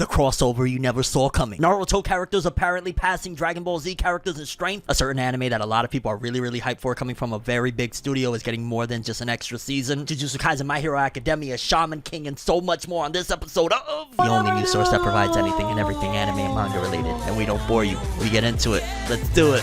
The crossover you never saw coming. Naruto characters apparently passing Dragon Ball Z characters in strength. A certain anime that a lot of people are really hyped for, coming from a very big studio, is getting more than just an extra season. Jujutsu Kaisen, My Hero Academia, Shaman King, and so much more on this episode of the only news source that provides anything and everything anime and manga related. And we don't bore you. We get into it. Let's do it.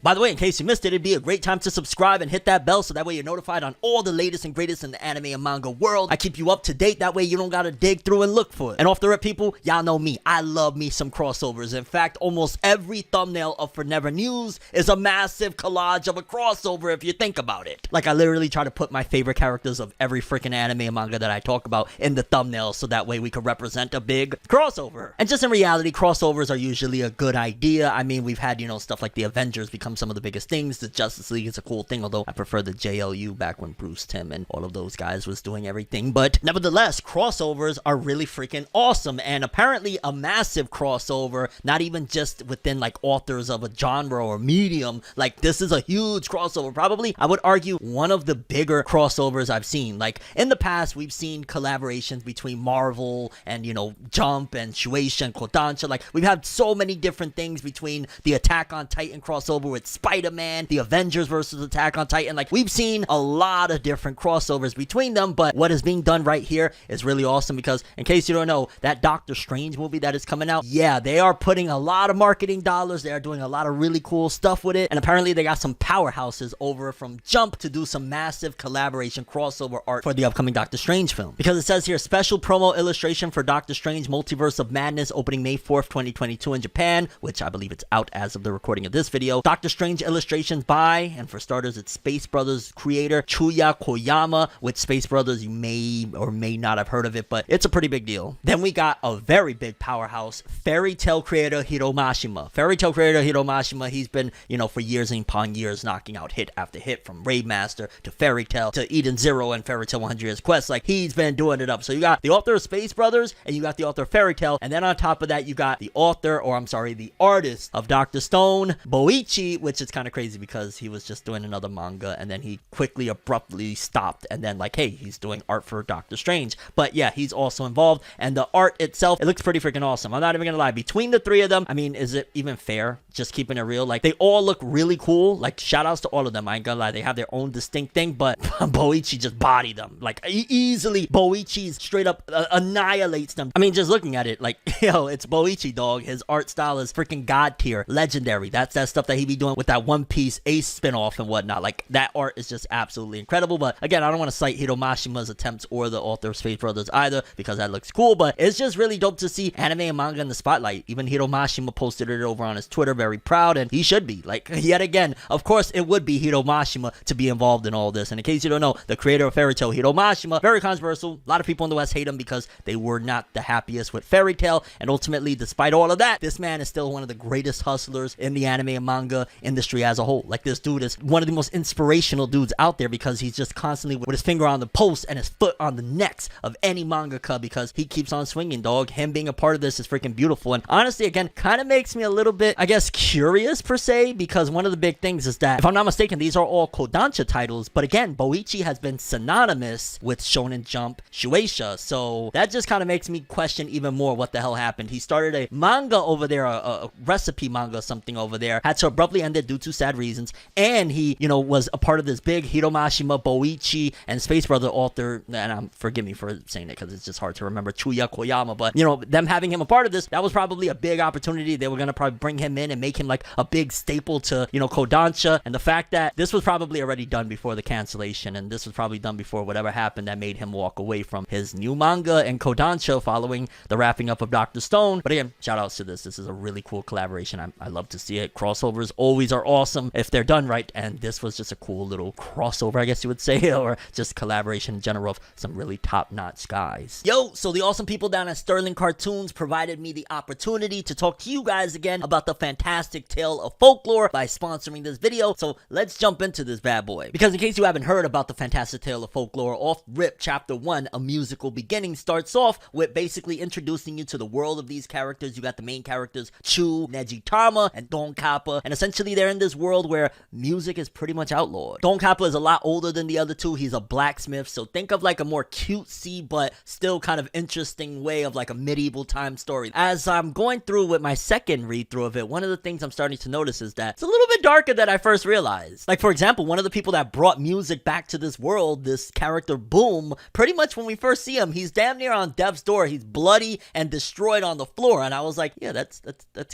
By the way, in case you missed it, it'd be a great time to subscribe and hit that bell so that way you're notified on all the latest and greatest in the anime and manga world. I keep you up to date, that way you don't gotta dig through and look for it. And off the rip, people, y'all know me. I love me some crossovers. In fact, almost every thumbnail of FORNEVERNEWS is a massive collage of a crossover if you think about it. Like, I literally try to put my favorite characters of every freaking anime and manga that I talk about in the thumbnail so that way we could represent a big crossover. And just in reality, crossovers are usually a good idea. I mean, we've had, stuff like the Avengers become some of the biggest things. The Justice League is a cool thing, although I prefer the JLU back when Bruce Timm and all of those guys was doing everything. But nevertheless, crossovers are really freaking awesome, and apparently a massive crossover, not even just within like authors of a genre or medium. Like, this is a huge crossover, probably I would argue one of the bigger crossovers I've seen. Like, in the past we've seen collaborations between Marvel and Jump and Shueisha and Kodansha. Like, we've had so many different things between the Attack on Titan crossover with Spider-Man, the Avengers versus Attack on Titan. Like, we've seen a lot of different crossovers between them, but what is being done right here is really awesome because, in case you don't know, that Doctor Strange movie that is coming out, yeah, they are putting a lot of marketing dollars. They are doing a lot of really cool stuff with it, and apparently they got some powerhouses over from Jump to do some massive collaboration crossover art for the upcoming Doctor Strange film. Because it says here, special promo illustration for Doctor Strange Multiverse of Madness opening May 4th, 2022 in Japan, which I believe it's out as of the recording of this video. Doctor Strange illustrations by, and for starters, it's Space Brothers creator Chuya Koyama. With Space Brothers, you may or may not have heard of it, but it's a pretty big deal. Then we got a very big powerhouse, Fairy Tail creator Hiromashima. Fairy Tail creator Hiromashima, he's been, for years and upon years knocking out hit after hit, from Raid Master to Fairy Tail to Eden Zero and Fairy Tail 100 Years Quest. Like, he's been doing it up. So you got the author of Space Brothers and you got the author of Fairy Tail, and then on top of that you got the author, or I'm sorry, the artist of Dr. Stone, Boichi, which is kind of crazy because he was just doing another manga and then he quickly abruptly stopped, and then like, hey, he's doing art for Doctor Strange. But yeah, he's also involved, and the art itself, it looks pretty freaking awesome. I'm not even gonna lie, between the three of them, I mean, is it even fair, just keeping it real? Like, they all look really cool. Like, shout outs to all of them, I ain't gonna lie, they have their own distinct thing, but Boichi just bodied them. Like, easily Boichi straight up annihilates them. I mean, just looking at it, like, it's Boichi, dog. His art style is freaking god tier, legendary. That's that stuff that he be doing with that One Piece Ace spinoff and whatnot. Like, that art is just absolutely incredible. But again, I don't want to cite Hiromashima's attempts or the author of Space Brothers either, because that looks cool, but it's just really dope to see anime and manga in the spotlight. Even Hiromashima posted it over on his Twitter, very proud, and he should be. Like, yet again, of course it would be Hiromashima to be involved in all this. And in case you don't know, the creator of Fairy Tail, Hiromashima, very controversial. A lot of people in the West hate him because they were not the happiest with Fairy Tail, and ultimately, despite all of that, this man is still one of the greatest hustlers in the anime and manga industry as a whole. Like, this dude is one of the most inspirational dudes out there because he's just constantly with his finger on the pulse and his foot on the necks of any mangaka, because he keeps on swinging, dog. Him being a part of this is freaking beautiful, and honestly, again, kind of makes me a little bit, I guess, curious per se, because one of the big things is that, if I'm not mistaken, these are all Kodansha titles, but again, Boichi has been synonymous with Shonen Jump, Shueisha, so that just kind of makes me question even more what the hell happened. He started a manga over there, a recipe manga, something over there, had to abruptly end it due to sad reasons, and he, was a part of this big Hiromashima, Boichi, and Space Brother author, and forgive me for saying it because it's just hard to remember, Chuya Koyama, but, them having him a part of this, that was probably a big opportunity. They were going to probably bring him in and make him like a big staple to, Kodansha, and the fact that this was probably already done before the cancellation, and this was probably done before whatever happened that made him walk away from his new manga and Kodansha following the wrapping up of Dr. Stone. But again, shout outs to this. This is a really cool collaboration. I love to see it. Crossovers always are awesome if they're done right, and this was just a cool little crossover, I guess you would say, or just collaboration in general of some really top-notch guys. Yo, so the awesome people down at Sterling Cartoons provided me the opportunity to talk to you guys again about the fantastic tale of Folklore by sponsoring this video, so let's jump into this bad boy. Because in case you haven't heard about the fantastic tale of Folklore, off rip, chapter 1, A Musical Beginning, starts off with basically introducing you to the world of these characters. You got the main characters, Chu, Neji Tama, and Don Kappa, and essentially essentially they're in this world where music is pretty much outlawed. Don Kappa is a lot older than the other two. He's a blacksmith, so think of like a more cutesy but still kind of interesting way of like a medieval time story. As I'm going through with my second read through of it, one of the things I'm starting to notice is that it's a little bit darker than I first realized. Like, for example, one of the people that brought music back to this world, this character Boom, pretty much when we first see him, he's damn near on death's door. He's bloody and destroyed on the floor, and I was like, yeah, that's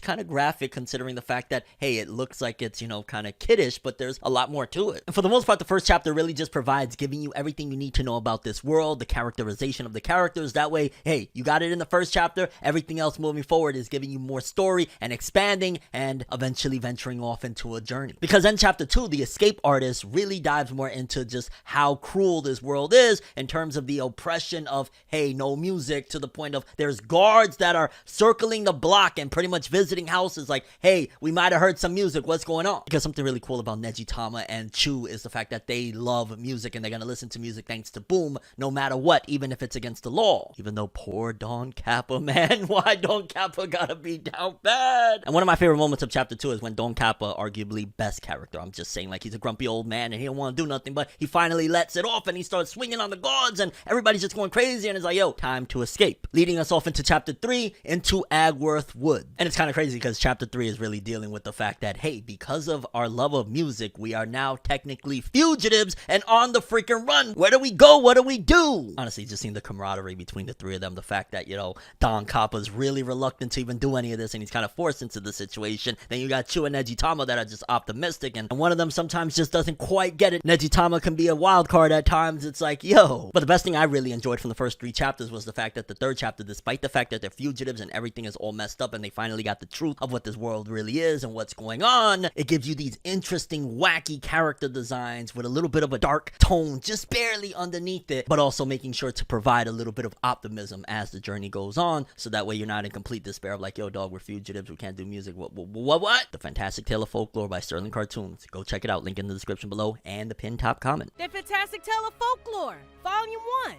kind of graphic considering the fact that, hey, it looks like it's, you know, kind of kiddish, but there's a lot more to it. And for the most part, the first chapter really just provides giving you everything you need to know about this world, the characterization of the characters. That way, hey, you got it in the first chapter. Everything else moving forward is giving you more story and expanding and eventually venturing off into a journey. Because in chapter 2, the escape artist really dives more into just how cruel this world is in terms of the oppression of, hey, no music, to the point of there's guards that are circling the block and pretty much visiting houses like, hey, we might have heard some music, what's going on? Because something really cool about Nejitama and Chu is the fact that they love music and they're gonna listen to music thanks to Boom, no matter what, even if it's against the law. Even though poor Don Kappa, man, why Don Kappa gotta be down bad? And one of my favorite moments of chapter 2 is when Don Kappa, arguably best character, I'm just saying, like, he's a grumpy old man and he don't want to do nothing, but he finally lets it off and he starts swinging on the guards and everybody's just going crazy and it's like, yo, time to escape. Leading us off into chapter 3, into Agworth Wood. And it's kind of crazy because chapter 3 is really dealing with the fact that, hey, because of our love of music, we are now technically fugitives and on the freaking run. Where do we go? What do we do? Honestly, just seeing the camaraderie between the three of them, the fact that, you know, Don Kappa's really reluctant to even do any of this and he's kind of forced into the situation. Then you got Chu and Nejitama that are just optimistic, and one of them sometimes just doesn't quite get it. Nejitama can be a wild card at times. It's like, yo. But the best thing I really enjoyed from the first 3 chapters was the fact that the third chapter, despite the fact that they're fugitives and everything is all messed up and they finally got the truth of what this world really is and what's going on, it gives you these interesting, wacky character designs with a little bit of a dark tone just barely underneath it, but also making sure to provide a little bit of optimism as the journey goes on, so that way you're not in complete despair of like, yo, dog, we're fugitives, we can't do music, what? The Fantastic Tale of Folklore by Sterling Cartoons. Go check it out, link in the description below and the pinned top comment. The Fantastic Tale of Folklore, Volume 1.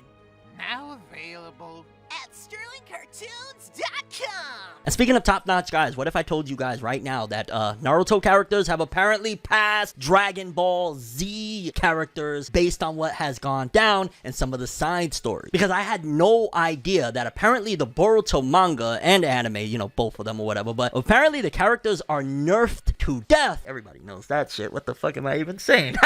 Now available at SterlingCartoons.com. And speaking of top-notch guys, what if I told you guys right now that Naruto characters have apparently passed Dragon Ball Z characters based on what has gone down in some of the side stories? Because I had no idea that apparently the Boruto manga and anime, you know, both of them or whatever, but apparently the characters are nerfed to death. Everybody knows that shit. What the fuck am I even saying?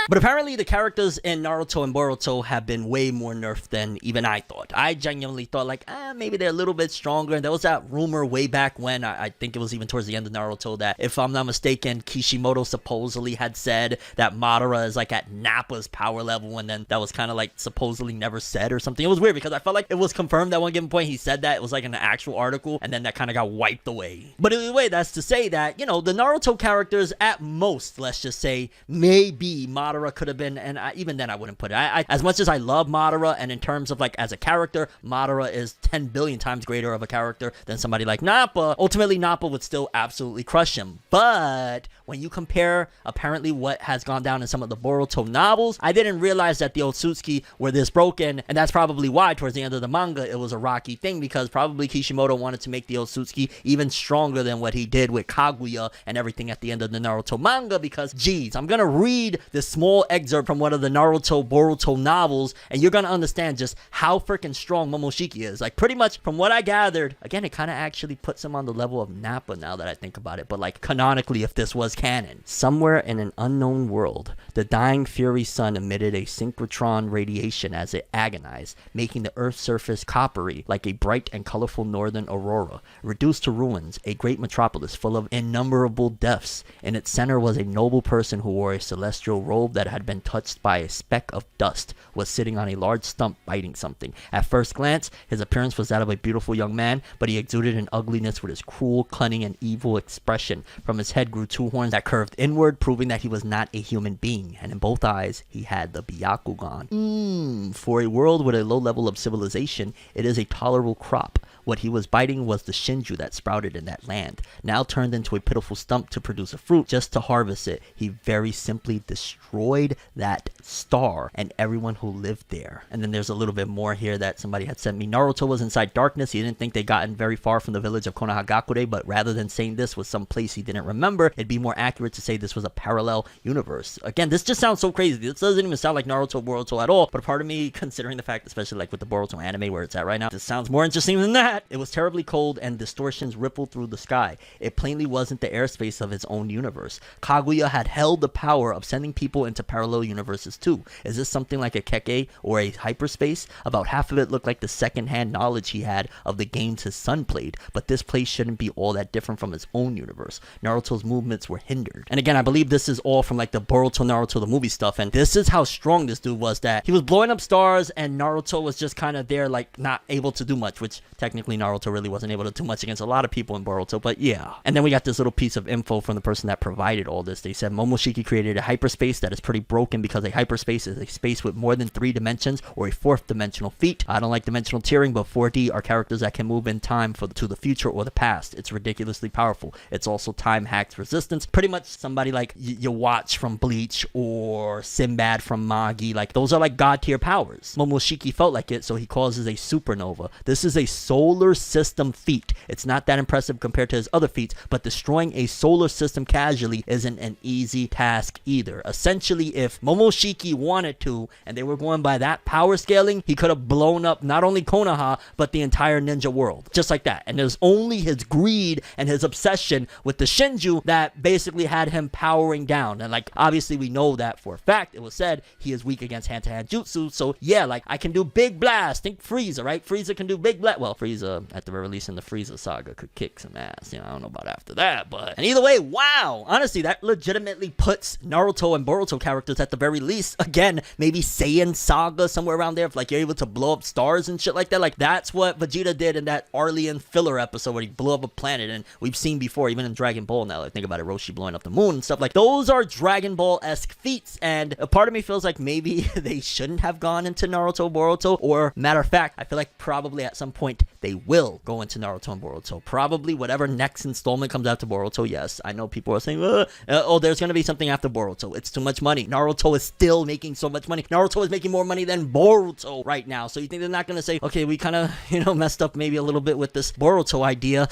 But apparently the characters in Naruto and Boruto have been way more nerfed than even I thought. I genuinely thought like, maybe they're a little bit stronger. And there was that rumor way back when, I think it was even towards the end of Naruto, that if I'm not mistaken, Kishimoto supposedly had said that Madara is like at Nappa's power level, and then that was kind of like supposedly never said or something. It was weird because I felt like it was confirmed at one given point he said that. It was like an actual article, and then that kind of got wiped away. But either way, that's to say that, you know, the Naruto characters at most, let's just say, maybe Madara could have been, and even then I wouldn't put it. As much as I love Madara, and in terms of like as a character, Madara is 10 billion times greater of a character than somebody like Nappa. Ultimately, Nappa would still absolutely crush him. But when you compare apparently what has gone down in some of the Boruto novels, I didn't realize that the Otsutsuki were this broken, and that's probably why towards the end of the manga it was a rocky thing, because probably Kishimoto wanted to make the Otsutsuki even stronger than what he did with Kaguya and everything at the end of the Naruto manga. Because geez, I'm gonna read this small excerpt from one of the Naruto Boruto novels, and you're gonna understand just how freaking strong Momoshiki is. Like, pretty much from what I gathered, again, it kind of actually puts him on the level of Nappa now that I think about it, but like canonically, if this was canon. Somewhere in an unknown world, the dying Fury sun emitted a synchrotron radiation as it agonized, making the Earth's surface coppery like a bright and colorful northern aurora. Reduced to ruins, a great metropolis full of innumerable deaths. In its center was a noble person who wore a celestial robe that had been touched by a speck of dust, was sitting on a large stump biting something. At first glance, his appearance was that of a beautiful young man, but he exuded an ugliness with his cruel, cunning, and evil expression. From his head grew 2 horns that curved inward, proving that he was not a human being, and in both eyes, he had the Byakugan. For a world with a low level of civilization, it is a tolerable crop. What he was biting was the Shinju that sprouted in that land, now turned into a pitiful stump to produce a fruit. Just to harvest it, he very simply destroyed that star and everyone who lived there. And then there's a little bit more here that somebody had sent me. Naruto was inside darkness. He didn't think they'd gotten very far from the village of Konohagakure, but rather than saying this was some place he didn't remember, it'd be more accurate to say this was a parallel universe. Again, this just sounds so crazy. This doesn't even sound like Naruto Boruto at all, but part of me, considering the fact, especially like with the Boruto anime where it's at right now, this sounds more interesting than that. It was terribly cold and distortions rippled through the sky. It plainly wasn't the airspace of its own universe. Kaguya had held the power of sending people into parallel universes too. Is this something like a Keke or a hyperspace? About half of it looked like the second-hand knowledge he had of the games his son played, but this place shouldn't be all that different from his own universe. Naruto's movements were hindered. And again, I believe this is all from like the Boruto Naruto the movie stuff, and this is how strong this dude was, that he was blowing up stars and Naruto was just kind of there like not able to do much, which technically Naruto really wasn't able to do much against a lot of people in Boruto, but yeah. And then we got this little piece of info from the person that provided all this. They said Momoshiki created a hyperspace that is pretty broken because a hyperspace is a space with more than 3 dimensions or a 4th dimensional feat. I don't like dimensional tiering, but 4D are characters that can move in time to the future or the past. It's ridiculously powerful. It's also time hacks resistance. Pretty much somebody like you watch from Bleach or Sinbad from Magi, like those are like god tier powers. Momoshiki felt like it, so he causes a supernova. This is a solar system feat. It's not that impressive compared to his other feats, but destroying a solar system casually isn't an easy task either. Essentially, if Momoshiki wanted to, and they were going by that power scaling, he could have blown up not only Konoha, but the entire ninja world. Just like that. And there's only his greed and his obsession with the Shinju that basically had him powering down. And like, obviously we know that for a fact. It was said he is weak against hand-to-hand jutsu. So yeah, like I can do big blast. Think Frieza, right? Frieza can do big blast. Well, Frieza, at the very least in the Frieza saga, could kick some ass. You know, I don't know about after that, but... And either way, wow! Honestly, that legitimately puts Naruto and Boruto characters at the very least, again, maybe Saiyan Saga, somewhere around there, if like you're able to blow up stars and shit like that. Like, that's what Vegeta did in that Arlian filler episode where he blew up a planet, and we've seen before, even in Dragon Ball now, like, think about it, Roshi blowing up the moon and stuff. Like, those are Dragon Ball-esque feats, and a part of me feels like maybe they shouldn't have gone into Naruto, Boruto, or, matter of fact, I feel like probably at some point they will go into Naruto and Boruto. Probably whatever next installment comes out to Boruto, yes. I know people are saying, oh, there's gonna be something after Boruto. It's too much money. Naruto is still making so much money. Naruto is making more money than Boruto right now. So you think they're not gonna say, okay, we kind of, messed up maybe a little bit with this Boruto idea.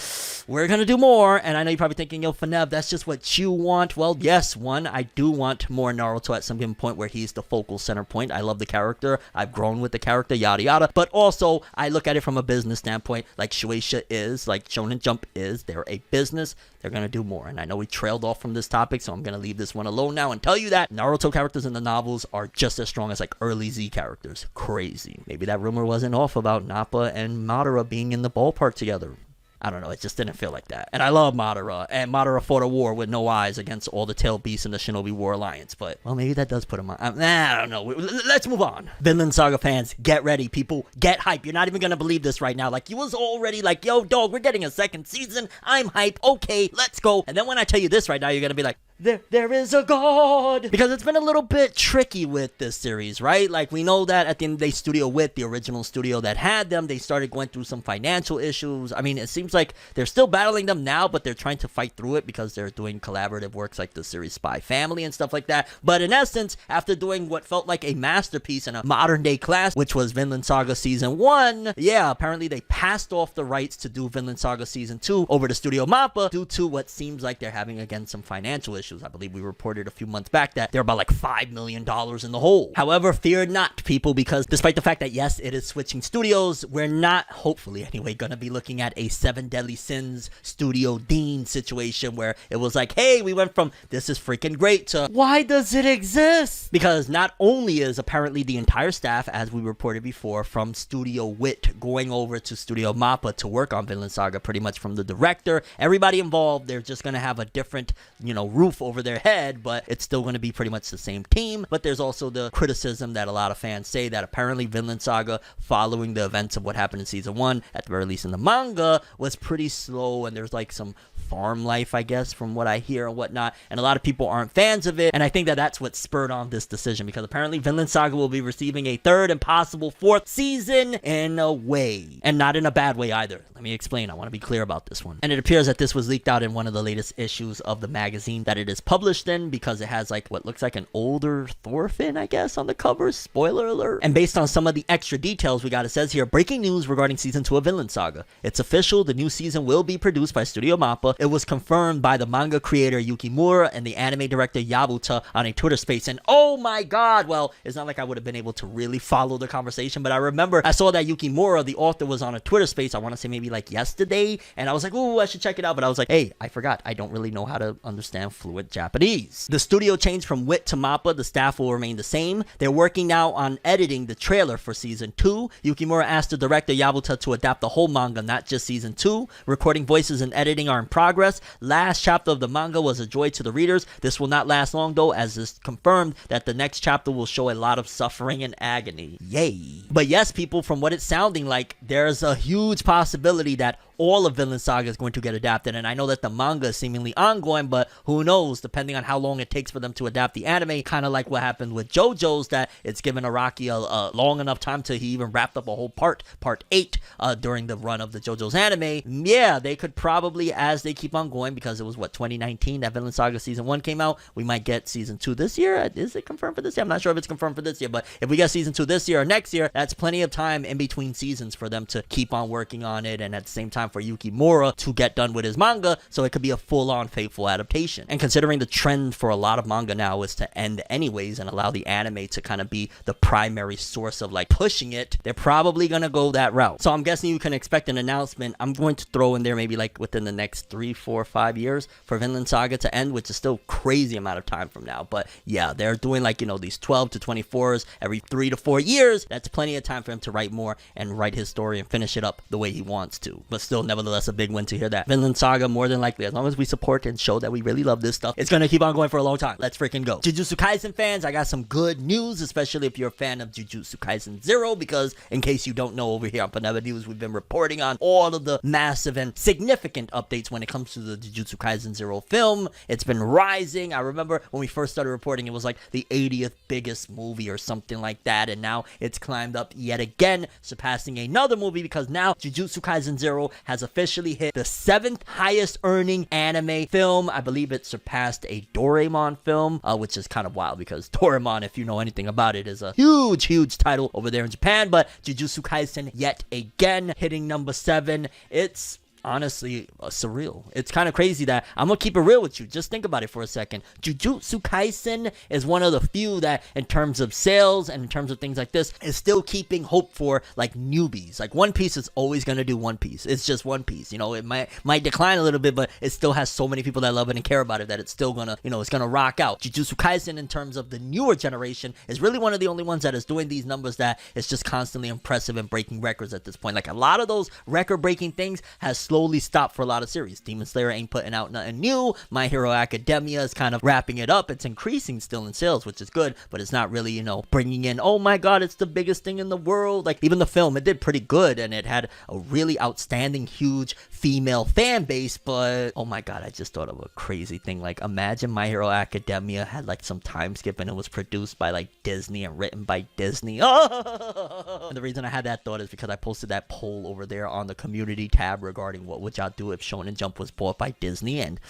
We're gonna do more. And I know you're probably thinking, yo, Fornev, that's just what you want. Well, yes, one, I do want more Naruto at some given point where he's the focal center point. I love the character. I've grown with the character, yada yada. But also, I look at it from a business standpoint, like Shueisha is, like Shonen Jump is. They're a business. They're gonna do more. And I know we trailed off from this topic, so I'm gonna leave this one alone now and tell you that Naruto characters in the novels are just as strong as like early Z characters. Crazy. Maybe that rumor wasn't off about Nappa and Madara being in the ballpark together. I don't know, it just didn't feel like that. And I love Madara, and Madara fought a war with no eyes against all the tail beasts in the Shinobi War Alliance, but, well, maybe that does put him on. I don't know. Let's move on. Vinland Saga fans, get ready, people. Get hype. You're not even gonna believe this right now. Like, you was already like, yo, dog, we're getting a second season. I'm hype. Okay, let's go. And then when I tell you this right now, you're gonna be like, there is a god, because it's been a little bit tricky with this series, right? Like, we know that at the end of the day, Studio Wit, the original studio that had them, they started going through some financial issues. I mean, it seems like they're still battling them now, but they're trying to fight through it because they're doing collaborative works like the series Spy Family and stuff like that. But in essence, after doing what felt like a masterpiece in a modern day class, which was Vinland Saga Season 1, yeah, apparently they passed off the rights to do Vinland Saga Season 2 over to Studio Mappa due to what seems like they're having, again, some financial issues. I believe we reported a few months back that they're about like $5 million in the hole. However, fear not, people, because despite the fact that, yes, it is switching studios, we're not, hopefully anyway, gonna be looking at a Seven Deadly Sins Studio Dean situation where it was like, hey, we went from this is freaking great to why does it exist? Because not only is apparently the entire staff, as we reported before, from Studio Wit going over to Studio Mappa to work on Vinland Saga, pretty much from the director, everybody involved, they're just gonna have a different, roof over their head, but it's still going to be pretty much the same team. But there's also the criticism that a lot of fans say that apparently Vinland Saga, following the events of what happened in Season 1, at the very least in the manga, was pretty slow, and there's like some farm life, I guess, from what I hear and whatnot, and a lot of people aren't fans of it, and I think that that's what spurred on this decision, because apparently Vinland Saga will be receiving a third and possible fourth season in a way, and not in a bad way either. Let me explain. I want to be clear about this one. And it appears that this was leaked out in one of the latest issues of the magazine, that it it is published in, because it has like what looks like an older Thorfinn, I guess, on the cover. Spoiler alert. And based on some of the extra details we got, it says here, breaking news regarding season 2 of Vinland Saga. It's official, the new season will be produced by Studio Mappa. It was confirmed by the manga creator Yukimura and the anime director Yabuta on a Twitter space. And oh my god, well, it's not like I would have been able to really follow the conversation, but I remember I saw that Yukimura, the author, was on a Twitter space, I want to say maybe like yesterday, and I was like, ooh, I should check it out, but I was like, hey, I forgot, I don't really know how to understand fluent Japanese. The studio changed from WIT to Mappa, the staff will remain the same. They're working now on editing the trailer for season 2. Yukimura asked the director Yabuta to adapt the whole manga, not just season 2. Recording voices and editing are in progress. Last chapter of the manga was a joy to the readers. This will not last long though, as it's confirmed that the next chapter will show a lot of suffering and agony. Yay. But yes, people, from what it's sounding like, there's a huge possibility that all of Vinland Saga is going to get adapted, and I know that the manga is seemingly ongoing, but who knows, depending on how long it takes for them to adapt the anime, kind of like what happened with JoJo's, that it's given Araki a long enough time to, he even wrapped up a whole part 8, during the run of the JoJo's anime. Yeah, they could probably, as they keep on going, because it was, what, 2019 that Vinland Saga Season 1 came out, we might get Season 2 this year. Is it confirmed for this year? I'm not sure if it's confirmed for this year, but if we get Season 2 this year or next year, that's plenty of time in between seasons for them to keep on working on it, and at the same time for Yukimura to get done with his manga, so it could be a full-on faithful adaptation. And considering the trend for a lot of manga now is to end anyways and allow the anime to kind of be the primary source of like pushing it, they're probably gonna go that route. So I'm guessing you can expect an announcement. I'm going to throw in there maybe like within the next 3, 4, 5 years for Vinland Saga to end, which is still crazy amount of time from now. But yeah, they're doing like, you know, these 12 to 24s every 3 to 4 years. That's plenty of time for him to write more and write his story and finish it up the way he wants to. But still, nevertheless, a big win to hear that Vinland Saga, more than likely, as long as we support and show that we really love this stuff, it's gonna keep on going for a long time. Let's freaking go. Jujutsu Kaisen fans, I got some good news, especially if you're a fan of Jujutsu Kaisen 0, because in case you don't know, over here on FORNEVERNEWS, we've been reporting on all of the massive and significant updates when it comes to the Jujutsu Kaisen 0 film. It's been rising. I remember when we first started reporting, it was like the 80th biggest movie or something like that, and now it's climbed up yet again, surpassing another movie, because now Jujutsu Kaisen 0 has officially hit the 7th highest earning anime film. I believe it surpassed a Doraemon film, which is kind of wild, because Doraemon, if you know anything about it, is a huge title over there in Japan. But Jujutsu Kaisen yet again hitting number 7. It's honestly surreal. It's kind of crazy that, I'm gonna keep it real with you, just think about it for a second. Jujutsu Kaisen is one of the few that, in terms of sales and in terms of things like this, is still keeping hope for like newbies. Like One Piece is always gonna do One Piece. It's just One Piece, you know. It might decline a little bit, but it still has so many people that love it and care about it that it's still gonna, you know, it's gonna rock out. Jujutsu Kaisen, in terms of the newer generation, is really one of the only ones that is doing these numbers that is just constantly impressive and breaking records at this point. Like a lot of those record breaking things has slowly stopped for a lot of series. Demon Slayer ain't putting out nothing new. My Hero Academia is kind of wrapping it up. It's increasing still in sales, which is good, but it's not really, you know, bringing in, oh my god, it's the biggest thing in the world. Like even the film, it did pretty good, and it had a really outstanding, huge female fan base. But oh my god, I just thought of a crazy thing. Like imagine My Hero Academia had like some time skip and it was produced by like Disney and written by Disney. And the reason I had that thought is because I posted that poll over there on the community tab regarding what would y'all do if Shonen Jump was bought by Disney, and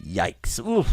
yikes. Oof.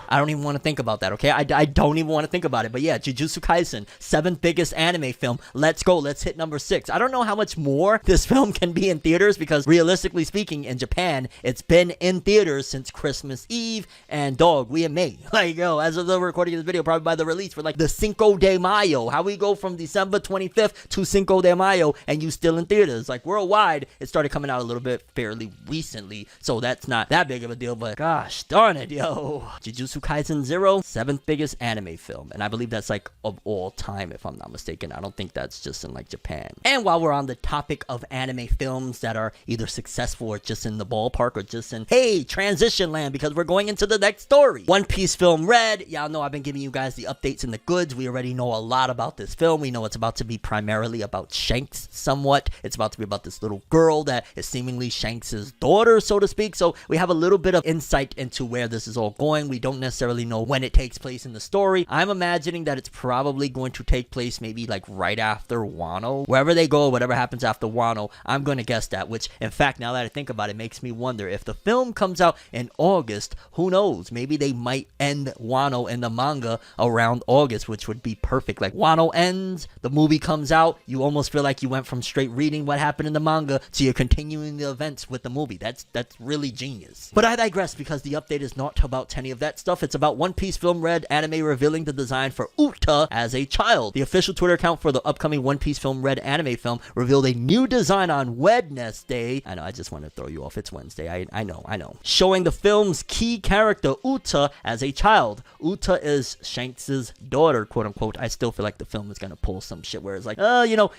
I don't even want to think about that, okay? I don't even want to think about it. But yeah, Jujutsu Kaisen, 7th biggest anime film. Let's go. Let's hit number 6. I don't know how much more this film can be in theaters, because realistically speaking, in Japan, it's been in theaters since Christmas Eve, and dog, we in May. Like, yo, as of the recording of this video, probably by the release, we're like the Cinco de Mayo. How we go from December 25th to Cinco de Mayo, and you still in theaters? Like, worldwide, it started coming out a little bit fairly recently, so that's not that big of a deal, but gosh darn it, yo. Jujutsu Kaisen 0, 7th biggest anime film, and I believe that's like of all time, if I'm not mistaken. I don't think that's just in like Japan. And while we're on the topic of anime films that are either successful or just in the ballpark or just in, hey, transition land, because we're going into the next story. One Piece film Red. Y'all know I've been giving you guys the updates and the goods. We already know a lot about this film. We know it's about to be primarily about Shanks somewhat. It's about to be about this little girl that is seemingly Shanks Shanks' daughter, so to speak. So we have a little bit of insight into where this is all going. We don't necessarily know when it takes place in the story. I'm imagining that it's probably going to take place maybe like right after Wano. Wherever they go, whatever happens after Wano, I'm going to guess that, which in fact, now that I think about it, makes me wonder if the film comes out in August, who knows? Maybe they might end Wano in the manga around August, which would be perfect. Like Wano ends, the movie comes out, you almost feel like you went from straight reading what happened in the manga to you're continuing the events with the movie. That's really genius. But I digress, because the update is not about any of that stuff. It's about One Piece Film Red anime revealing the design for Uta as a child. The official Twitter account for the upcoming One Piece Film Red anime film revealed a new design on Wednesday. I know, I just want to throw you off. It's Wednesday. I know. Showing the film's key character Uta as a child. Uta is Shanks' daughter, quote unquote. I still feel like the film is gonna pull some shit where it's like,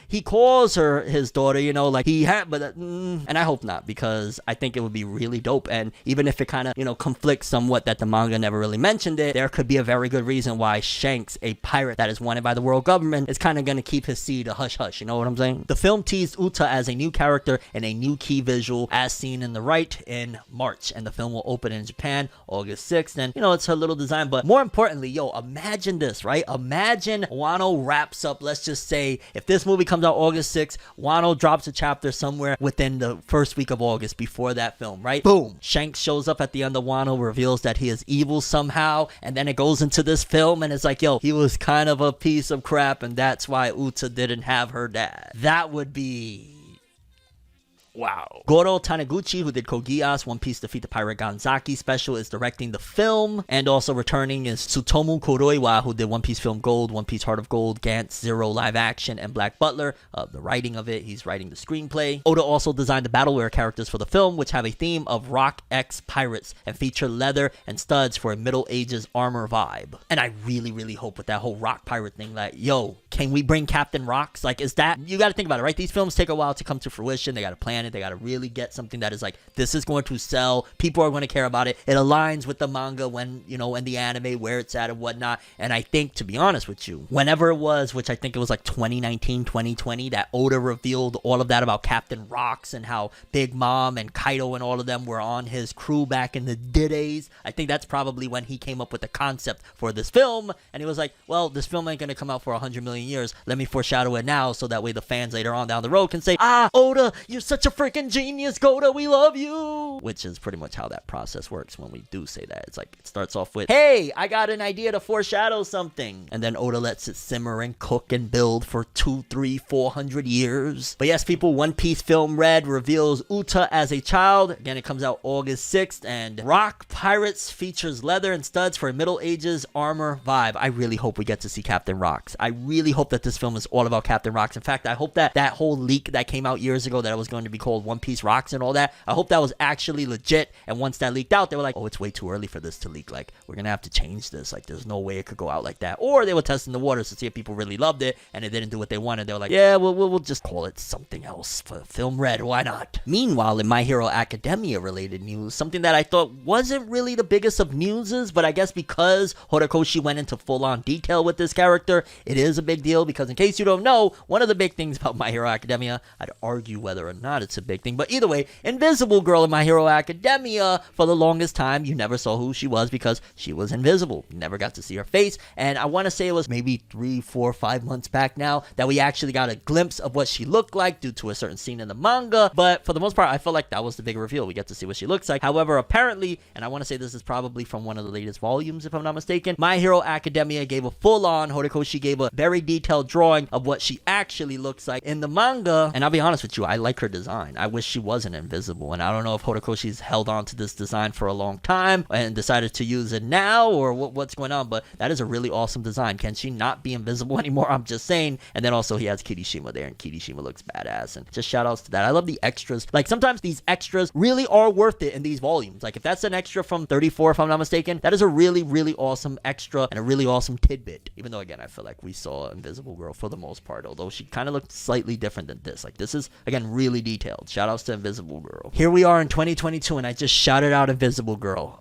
he calls her his daughter, like he had, but and I hope not, because I think it would be really dope. And even if it kind of, conflicts somewhat that the manga never really mentioned it, there could be a very good reason why Shanks, a pirate that is wanted by the world government, is kind of gonna keep his seed a hush hush. You know what I'm saying? The film teased Uta as a new character and a new key visual, as seen in the right, in March, and the film will open in Japan August 6th. And it's her little design, but more importantly, imagine this, right? Imagine Wano wraps up. Let's just say if this movie comes out August 6th, Wano drops a chapter somewhere within the first week of August before that film, right? Boom, Shanks shows up at the end of Wano, reveals that he is evil somehow, and then it goes into this film and it's like, he was kind of a piece of crap, and that's why Uta didn't have her dad. That would be... wow. Goro Taniguchi, who did GOKU'S One Piece Defeat the Pirate Ganzaki special, is directing the film, and also returning is Tsutomu Kuroiwa, who did One Piece Film Gold, One Piece Heart of Gold, Gantz Zero live action, and Black Butler. The writing of it, he's writing the screenplay. Oda also designed the battleware characters for the film, which have a theme of rock X pirates and feature leather and studs for a Middle Ages armor vibe. And I really, really hope with that whole rock pirate thing, like, can we bring Captain Rocks? Like, is that, you got to think about it, right? These films take a while to come to fruition. They got to plan it. They got to really get something that is like, this is going to sell. People are going to care about it. It aligns with the manga when, and the anime, where it's at and whatnot. And I think, to be honest with you, whenever it was, which I think it was like 2019, 2020, that Oda revealed all of that about Captain Rocks and how Big Mom and Kaido and all of them were on his crew back in the days. I think that's probably when he came up with the concept for this film. And he was like, well, this film ain't going to come out for 100 million years. Let me foreshadow it now, so that way the fans later on down the road can say, Oda, you're such a freaking genius, Goda, we love you. Which is pretty much how that process works when we do say that. It's like, it starts off with, hey, I got an idea to foreshadow something. And then Oda lets it simmer and cook and build for 200, 300, 400 years. But yes, people, One Piece Film Red reveals Uta as a child. Again, it comes out August 6th. And Rock Pirates features leather and studs for a Middle Ages armor vibe. I really hope we get to see Captain Rocks. I really hope that this film is all about Captain Rocks. In fact, I hope that that whole leak that came out years ago that it was going to be called One Piece Rocks and all that, I hope that was actually legit. And once that leaked out, they were like, oh, it's way too early for this to leak. Like, we're gonna have to change this. Like, there's no way it could go out like that. Or they were testing the waters to see if people really loved it and it didn't do what they wanted. They were like, yeah, we'll just call it something else for Film Red. Why not? Meanwhile, in My Hero Academia related news, something that I thought wasn't really the biggest of newses, but I guess because Horikoshi went into full-on detail with this character, it is a big deal. Because in case you don't know, one of the big things about My Hero Academia, I'd argue whether or not it's a big thing, but either way, Invisible Girl in My Hero Academia, for the longest time, you never saw who she was because she was invisible. You never got to see her face. And I want to say it was maybe 3, 4, 5 months back now that we actually got a glimpse of what she looked like due to a certain scene in the manga. But for the most part, I felt like that was the big reveal. We get to see what she looks like. However, apparently, and I want to say this is probably from one of the latest volumes, if I'm not mistaken, My Hero Academia gave a full-on, Horikoshi gave a very detailed drawing of what she actually looks like in the manga. And I'll be honest with you, I like her design. I wish she wasn't invisible. And I don't know if Horikoshi's held on to this design for a long time and decided to use it now, or what's going on, but that is a really awesome design. Can she not be invisible anymore? I'm just saying. And then also he has Kirishima there, and Kirishima looks badass, and just shout outs to that. I love the extras. Like, sometimes these extras really are worth it in these volumes. Like, if that's an extra from 34, if I'm not mistaken, that is a really, really awesome extra and a really awesome tidbit. Even though, again, I feel like we saw Invisible Girl for the most part, although she kind of looked slightly different than this. Like, this is, again, really detailed. Shout outs to Invisible Girl. Here we are in 2022, and I just shouted out Invisible Girl.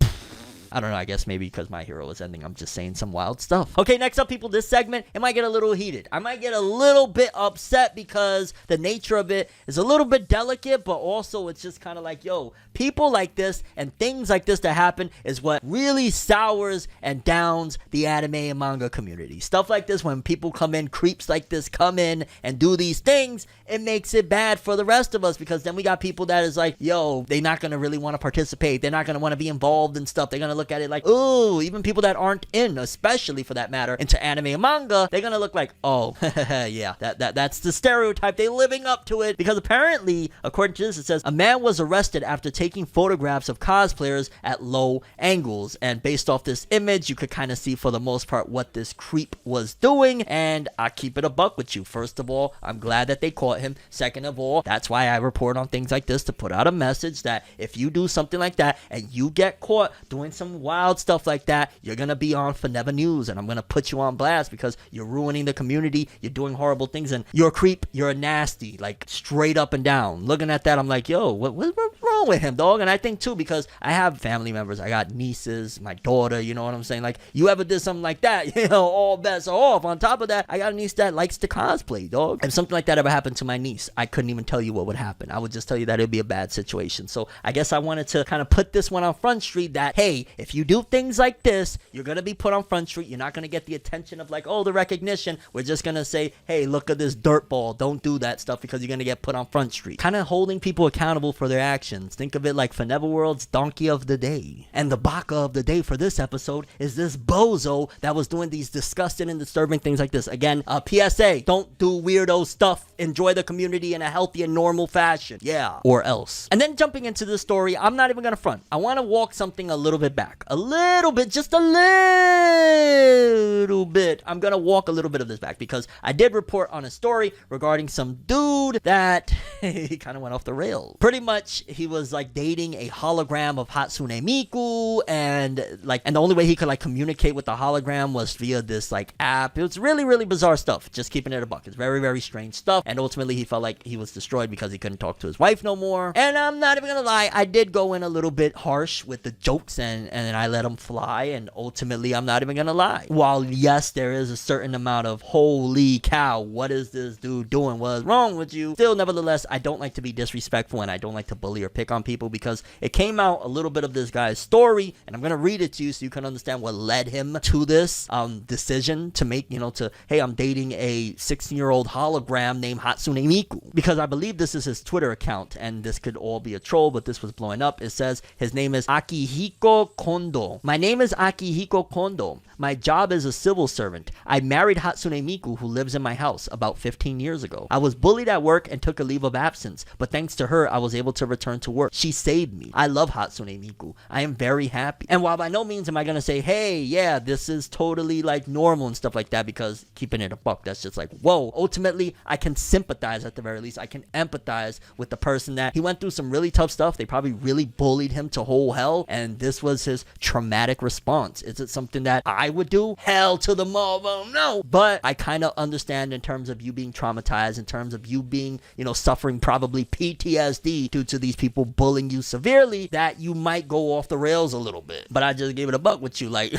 I don't know, I guess maybe because My Hero is ending, I'm just saying some wild stuff. Okay, next up, people, this segment, it might get a little heated. I might get a little bit upset because the nature of it is a little bit delicate, but also it's just kind of like, yo, people like this and things like this that happen is what really sours and downs the anime and manga community. Stuff like this, when people come in, creeps like this come in and do these things, it makes it bad for the rest of us, because then we got people that is like, yo, they're not going to really want to participate. They're not going to want to be involved in stuff. They're going to look at it like, ooh, even people that aren't in, especially for that matter, into anime and manga, they're going to look like, oh, yeah, that's the stereotype. They're living up to it, because apparently, according to this, it says, a man was arrested after taking photographs of cosplayers at low angles, and based off this image, you could kind of see for the most part what this creep was doing, and I keep it a buck with you. First of all, I'm glad that they caught him. Second of all, that's why I report on things like this, to put out a message that if you do something like that and you get caught doing some wild stuff like that, you're gonna be on FORNEVERNEWS, and I'm gonna put you on blast because you're ruining the community, you're doing horrible things, and you're a creep, you're a nasty, like straight up and down. Looking at that, I'm like, yo, what's wrong with him, dog? And I think too, because I have family members, I got nieces, my daughter, you know what I'm saying? Like, you ever did something like that, you know, all bets are off. On top of that, I got a niece that likes to cosplay, dog. If something like that ever happened to my niece, I couldn't even tell you what would happen. I would just tell you that it'd be a bad situation. So I guess I wanted to kind of put this one on Front Street, that, hey, if you do things like this, you're going to be put on Front Street. You're not going to get the attention of like, oh, the recognition. We're just going to say, hey, look at this dirtball. Don't do that stuff, because you're going to get put on Front Street. Kind of holding people accountable for their actions. Think of it like ForneverWorld's Donkey of the Day. And the Baka of the Day for this episode is this bozo that was doing these disgusting and disturbing things like this. Again, PSA, don't do weirdo stuff. Enjoy the community in a healthy and normal fashion. Yeah, or else. And then jumping into the story, I'm not even gonna front. I want to walk something a little bit back. A little bit, just a little bit. I'm gonna walk a little bit of this back, because I did report on a story regarding some dude that he kind of went off the rails. Pretty much, he was like dating a hologram of Hatsune Miku, and the only way he could like communicate with the hologram was via this like app. It was really, really bizarre stuff. Just keeping it a buck. It's very, very strange stuff. And ultimately, he felt like he was destroyed because he couldn't talk to his wife no more. And I'm not even gonna lie, I did go in a little bit harsh with the jokes, and I let them fly. And ultimately, I'm not even gonna lie, while yes, there is a certain amount of holy cow, what is this dude doing? What's wrong with you? Still, nevertheless, I don't like to be disrespectful, and I don't like to bully or pick on people, because it came out a little bit of this guy's story, and I'm gonna read it to you so you can understand what led him to this decision to make, hey, I'm dating a 16-year-old hologram named Hatsune Miku, because I believe this is his Twitter account, and this could all be a troll, but this was blowing up. It says his name is Akihiko Kondo. My name is Akihiko Kondo. My job is a civil servant. I married Hatsune Miku, who lives in my house, about 15 years ago. I was bullied at work and took a leave of absence, but thanks to her, I was able to return to work. She saved me. I love Hatsune Miku. I am very happy. And while by no means am I gonna say, hey, yeah, this is totally like normal and stuff like that, because keeping it a buck, that's just like, whoa. Ultimately, I can sympathize at the very least. I can empathize with the person that he went through some really tough stuff. They probably really bullied him to whole hell, and this was his traumatic response. Is it something that I would do? Hell to the mother, no. But I kind of understand in terms of you being traumatized, in terms of you being, suffering probably PTSD due to these people bullying you severely, that you might go off the rails a little bit. But I just gave it a buck with you, like,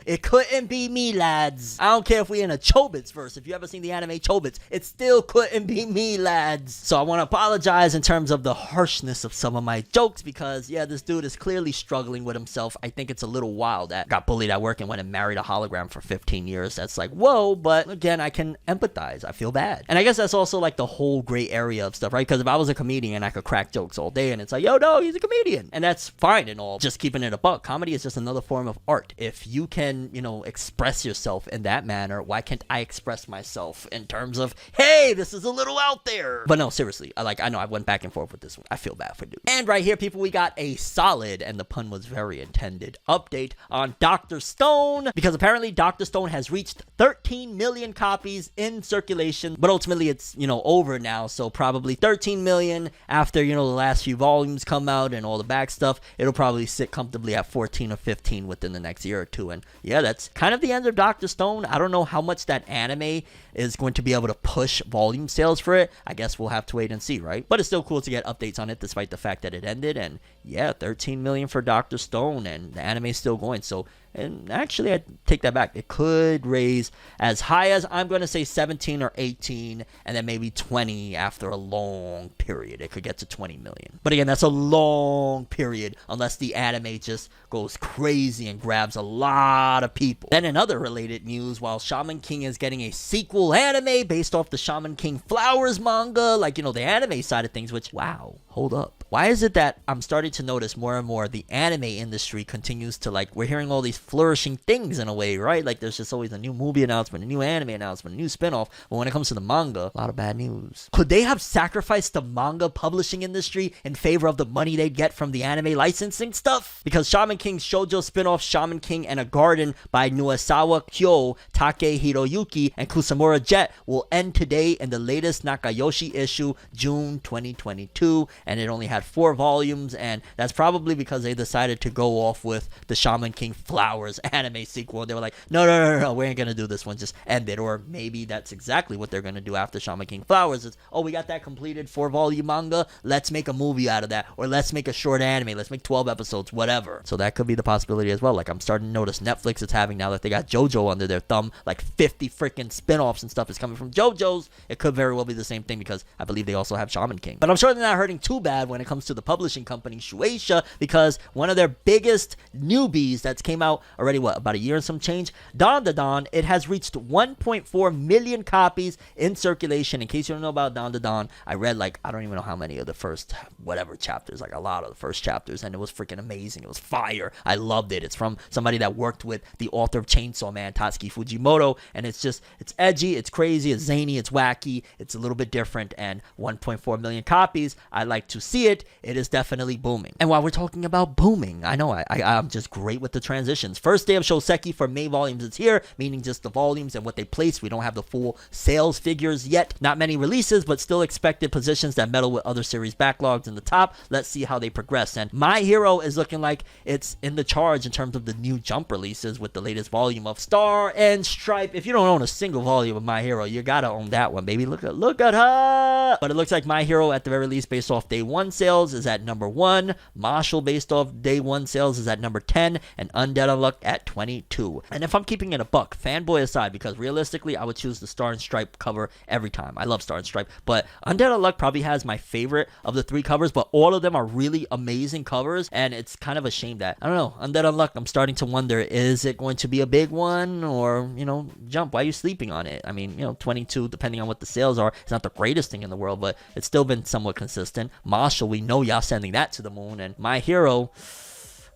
it couldn't be me, lads. I don't care if we in a Chobits verse. If you ever seen the anime Chobits, it still couldn't be me, lads. So I want to apologize in terms of the harshness of some of my jokes, because yeah, this dude is clearly struggling with himself. I think it's a little wild that got bullied at work and went and married a hologram for 15 years. That's like, whoa. But again, I can empathize. I feel bad. And I guess that's also like the whole gray area of stuff, right? Because if I was a comedian, I could crack jokes all day, and it's like, yo, no, he's a comedian, and that's fine and all. Just keeping it a buck. Comedy is just another form of art. If you can, express yourself in that manner, why can't I express myself in terms of, hey, this is a little out there? But no, seriously, I know I went back and forth with this one. I feel bad for dude. And right here, people, we got a solid, and the pun was very intended, update on Dr. Stone, because apparently Dr. Stone has reached 13 million copies in circulation, but ultimately it's, over now, so probably 13 million after, the last few few volumes come out and all the back stuff, it'll probably sit comfortably at 14 or 15 within the next year or two. And yeah, that's kind of the end of Dr. Stone. I don't know how much that anime is going to be able to push volume sales for it. I guess we'll have to wait and see, right? But it's still cool to get updates on it despite the fact that it ended. And yeah, 13 million for Dr. Stone, and the anime is still going. So, and actually, I take that back. It could raise as high as, I'm going to say 17 or 18, and then maybe 20 after a long period. It could get to 20 million. But again, that's a long period unless the anime just goes crazy and grabs a lot of people. Then in other related news, while Shaman King is getting a sequel anime based off the Shaman King Flowers manga, like, you know, the anime side of things, which, wow, hold up. Why is it that I'm starting to notice more and more the anime industry continues to, like, we're hearing all these flourishing things in a way, right? Like, there's just always a new movie announcement, a new anime announcement, a new spinoff. But when it comes to the manga, a lot of bad news. Could they have sacrificed the manga publishing industry in favor of the money they'd get from the anime licensing stuff? Because Shaman King's shoujo spinoff Shaman King and a Garden by Nuasawa Kyo, Take Hiroyuki, and Kusamura Jet will end today in the latest Nakayoshi issue, June 2022, and it only had 4 volumes, and that's probably because they decided to go off with the Shaman King Flowers anime sequel. They were like, no, we ain't gonna do this one, just end it. Or maybe that's exactly what they're gonna do after Shaman King Flowers. It's, oh, we got that completed 4-volume manga, let's make a movie out of that, or let's make a short anime, let's make 12 episodes, whatever. So that could be the possibility as well. Like, I'm starting to notice Netflix is having, now that they got JoJo under their thumb, like 50 freaking spin-offs and stuff is coming from JoJo's. It could very well be the same thing because I believe they also have Shaman King. But I'm sure they're not hurting too bad when it comes to the publishing company Shueisha, because one of their biggest newbies that's came out already, what, about a year and some change, Dandadan, it has reached 1.4 million copies in circulation. In case you don't know about Dandadan, I read, like, I don't even know how many of the first whatever chapters, like a lot of the first chapters, and it was freaking amazing. It was fire. I loved it. It's from somebody that worked with the author of Chainsaw Man, Tatsuki Fujimoto, and it's just, it's edgy, it's crazy, it's zany, it's wacky, it's a little bit different, and 1.4 million copies, I like to see it. It is definitely booming. And while we're talking about booming, I know I'm just great with the transitions. First day of Shoseki for May volumes is here, meaning just the volumes and what they place. We don't have the full sales figures yet. Not many releases, but still expected positions that medal with other series backlogs in the top. Let's see how they progress. And My Hero is looking like it's in the charge in terms of the new Jump releases with the latest volume of Star and Stripe. If you don't own a single volume of My Hero, you gotta own that one, baby. Look at her. But it looks like My Hero, at the very least, based off day 1 sales, is at number 1. Marshall, based off day 1 sales, is at number 10, and Undead Unluck at 22. And if I'm keeping it a buck, fanboy aside, because realistically, I would choose the Star and Stripe cover every time. I love Star and Stripe, but Undead Unluck probably has my favorite of the 3 covers, but all of them are really amazing covers, and it's kind of a shame that, I don't know, Undead Unluck, I'm starting to wonder, is it going to be a big one, or, you know, Jump, why are you sleeping on it? I mean, you know, 22, depending on what the sales are, it's not the greatest thing in the world, but it's still been somewhat consistent. Marshall, we know y'all sending that to the moon, and My Hero,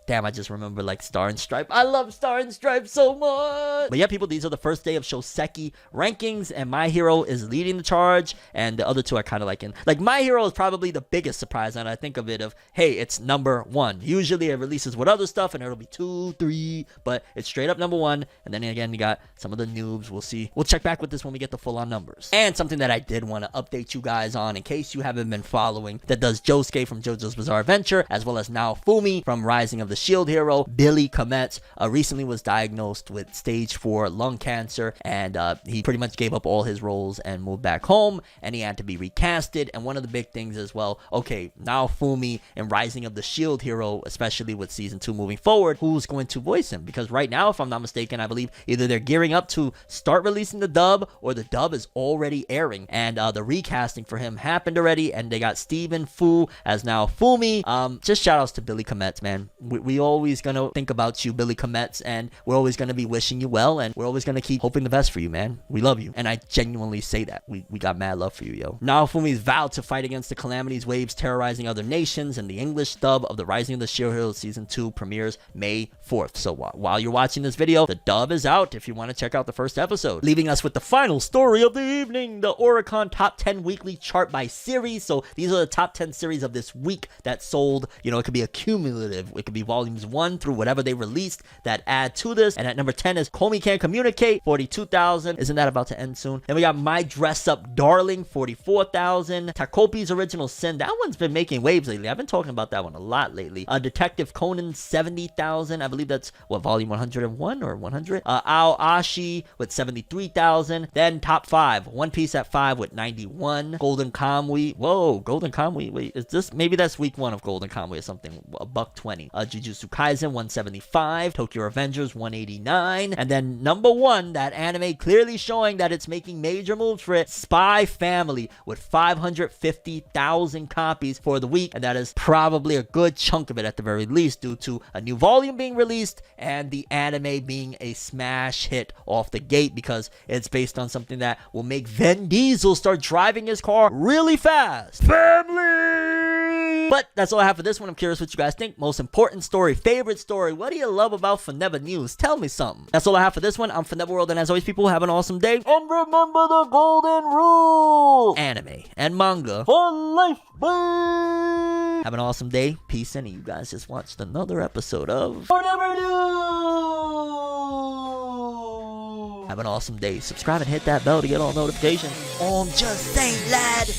damn, I just remember, like, Star and Stripe. I love Star and Stripe so much. But yeah, people, these are the first day of Shoseki rankings, and My Hero is leading the charge, and the other 2 are kind of like in, like, My Hero is probably the biggest surprise, and I think of it of, hey, it's number 1. Usually it releases with other stuff, and it'll be 2, 3, but it's straight up number 1, and then again, you got some of the noobs. We'll see. We'll check back with this when we get the full-on numbers. And something that I did want to update you guys on, in case you haven't been following, that does Josuke from JoJo's Bizarre Adventure, as well as Naofumi from Rising of the Shield Hero. Billy Kometz recently was diagnosed with stage 4 lung cancer, and he pretty much gave up all his roles and moved back home, and he had to be recasted. And one of the big things as well, okay, Naofumi in Rising of the Shield Hero, especially with season 2 moving forward, who's going to voice him? Because right now, if I'm not mistaken, I believe either they're gearing up to start releasing the dub, or the dub is already airing, and the recasting for him happened already, and they got Stephen Fu as Naofumi. Just shout outs to Billy Kometz, man. We always gonna think about you, Billy Kometz, and we're always gonna be wishing you well, and we're always gonna keep hoping the best for you, man. We love you, and I genuinely say that. We got mad love for you, yo. Naofumi's vowed to fight against the calamities waves terrorizing other nations, and the English dub of the Rising of the Shield Hero season 2 premieres May 4th. So while you're watching this video, the dub is out if you want to check out the first episode. Leaving us with the final story of the evening, the Oricon Top 10 Weekly Chart by Series. So these are the top 10 series of this week that sold. You know, it could be a cumulative, it could be volume volumes 1 through whatever they released that add to this. And at number 10 is Komi Can't Communicate, 42,000. Isn't that about to end soon? Then we got My Dress Up Darling, 44,000. Takopi's Original Sin, that one's been making waves lately. I've been talking about that one a lot lately. Detective Conan, 70,000. I believe that's what, volume 101 or 100. Aoashi with 73,000. Then top 5, One Piece at 5 with 91. Golden Kamuy, whoa, Golden Kamuy, wait, is this, maybe that's week 1 of Golden Kamuy or something, $120. Jujutsu Kaisen, 175. Tokyo Revengers, 189. And then number 1, that anime clearly showing that it's making major moves for it, Spy Family with 550,000 copies for the week, and that is probably a good chunk of it at the very least due to a new volume being released and the anime being a smash hit off the gate because it's based on something that will make Vin Diesel start driving his car really fast. Family! But that's all I have for this one. I'm curious what you guys think. Most important story, favorite story, what do you love about ForneverNews? Tell me something. That's all I have for this one. I'm ForneverWorld, and as always, people, have an awesome day. And remember the golden rule: anime and manga for life. Bye. Have an awesome day. Peace, and you guys just watched another episode of ForneverNews. Have an awesome day. Subscribe and hit that bell to get all notifications. I'm just saying, lad.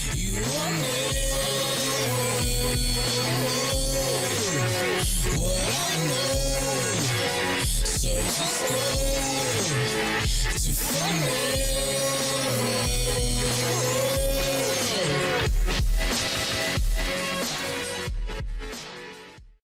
To